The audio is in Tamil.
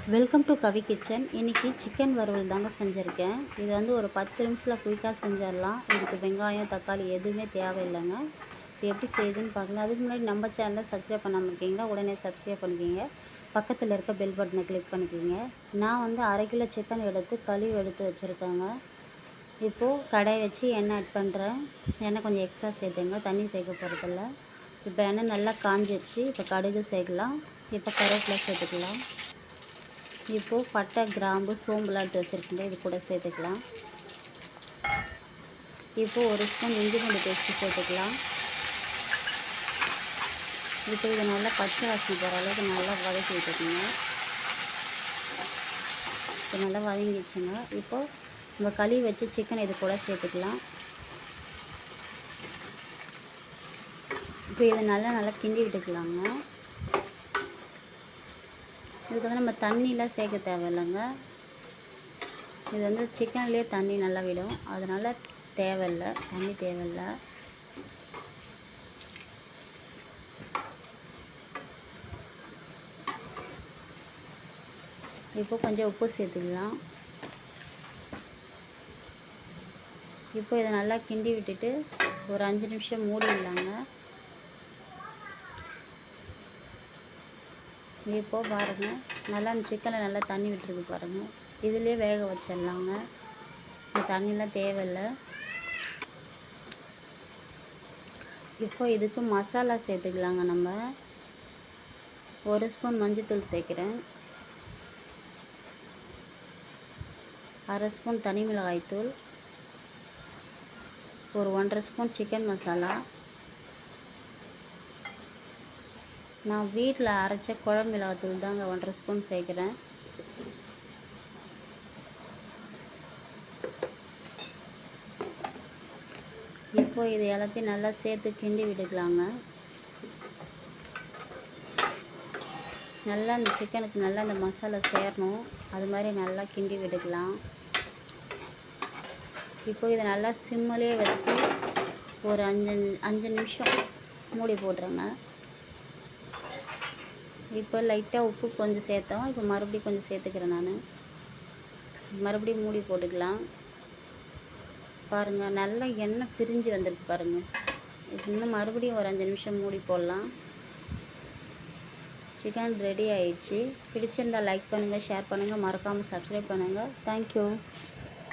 Welcome to Kavi kitchen. இன்றைக்கி சிக்கன் வறுவல் தாங்க செஞ்சுருக்கேன். இது வந்து ஒரு 10 நிமிஷத்தில் குயிக்காக செஞ்சிடலாம். இதுக்கு வெங்காயம் தக்காளி எதுவுமே தேவையில்லைங்க. இப்போ எப்படி செய்யுதுன்னு பார்க்கலாம். அதுக்கு முன்னாடி நம்ம சேனலை சப்ஸ்கிரைப் பண்ணாமல் இருக்கீங்களா, உடனே சப்ஸ்கிரைப் பண்ணிக்கிங்க. பக்கத்தில் இருக்க பெல் பட்டனை கிளிக் பண்ணிக்கிங்க. நான் வந்து 1/2 கிலோ சிக்கன் எடுத்து கழுவி எடுத்து வச்சுருக்கேங்க. இப்போது கடாயை வச்சு எண்ணெய் ஆட் பண்ணுறேன். எண்ணெய் கொஞ்சம் எக்ஸ்ட்ரா சேர்த்துங்க, தண்ணி சேர்க்க போகிறதில்ல. இப்போ எண்ணெய் நல்லா காஞ்சிடுச்சு. இப்போ கடுகு சேர்க்கலாம். இப்போ கருவேப்பிலை சேர்த்துக்கலாம். இப்போது பட்டை கிராம்பு சோம்புலாம் எடுத்து வச்சுருக்கேன், இது கூட சேர்த்துக்கலாம். இப்போது 1 ஸ்பூன் இஞ்சி பூண்டு பேஸ்ட்டு சேர்த்துக்கலாம். இப்போ இது நல்லா பச்சை வாசனை போகிற அளவுக்கு நல்லா வதக்கி விட்டுக்குங்க. இப்போ நல்லா வதங்கிடுச்சுங்க. இப்போது நம்ம கழுவி வச்சு சிக்கன் இது கூட சேர்த்துக்கலாம். இப்போ இதை நல்லா கிண்டி விட்டுக்கலாங்க. இதுக்கு வந்து நம்ம தண்ணிலாம் சேர்க்க தேவையில்லைங்க. இது வந்து சிக்கன்லேயே தண்ணி நல்லா விடும், அதனால் தேவையில்லை, தண்ணி தேவையில்லை. இப்போ கொஞ்சம் உப்பு சேர்த்துக்கலாம். இப்போ இதை நல்லா கிண்டி விட்டுட்டு ஒரு 5 நிமிஷம் மூடிடலாங்க. இப்போது பாருங்கள், நல்லா அந்த சிக்கனில் நல்லா தண்ணி விட்டுருக்கு பாருங்கள். இதிலே வேக வச்சிடலாங்க. இந்த தண்ணிலாம் தேவையில்லை. இப்போ இதுக்கு மசாலா சேர்த்துக்கலாங்க. நம்ம 1 ஸ்பூன் மஞ்சள்தூள் சேர்க்குறேன், 1/2 ஸ்பூன் தனி மிளகாய்த்தூள், ஒரு 1/2 ஸ்பூன் சிக்கன் மசாலா. நான் வீட்டில் அரைச்ச குழம்பு மிளகாய்த்தூள் தாங்க 1/2 ஸ்பூன் சேர்க்குறேன். இப்போ இது எல்லாத்தையும் நல்லா சேர்த்து கிண்டி விட்டுக்கலாங்க. நல்லா அந்த சிக்கனுக்கு நல்லா அந்த மசாலா சேரணும், அது மாதிரி நல்லா கிண்டி விட்டுக்கலாம். இப்போ இதை நல்லா சிம்மிலே வச்சு ஒரு 5 நிமிஷம் மூடி போட்டுருங்க. இப்போ லைட்டாக உப்பு கொஞ்சம் சேர்த்தோம். இப்போ மறுபடியும் கொஞ்சம் சேர்த்துக்கிறேன். நான் மறுபடியும் மூடி போட்டுக்கலாம். பாருங்கள், நல்லா எண்ணெய் பிரிஞ்சு வந்துருக்கு பாருங்கள். இன்னும் மறுபடியும் ஒரு 5 நிமிஷம் மூடி போடலாம். சிக்கன் ரெடி ஆயிடுச்சு. பிடிச்சிருந்தால் லைக் பண்ணுங்கள், ஷேர் பண்ணுங்கள், மறக்காமல் சப்ஸ்கிரைப் பண்ணுங்கள். தேங்க்யூ.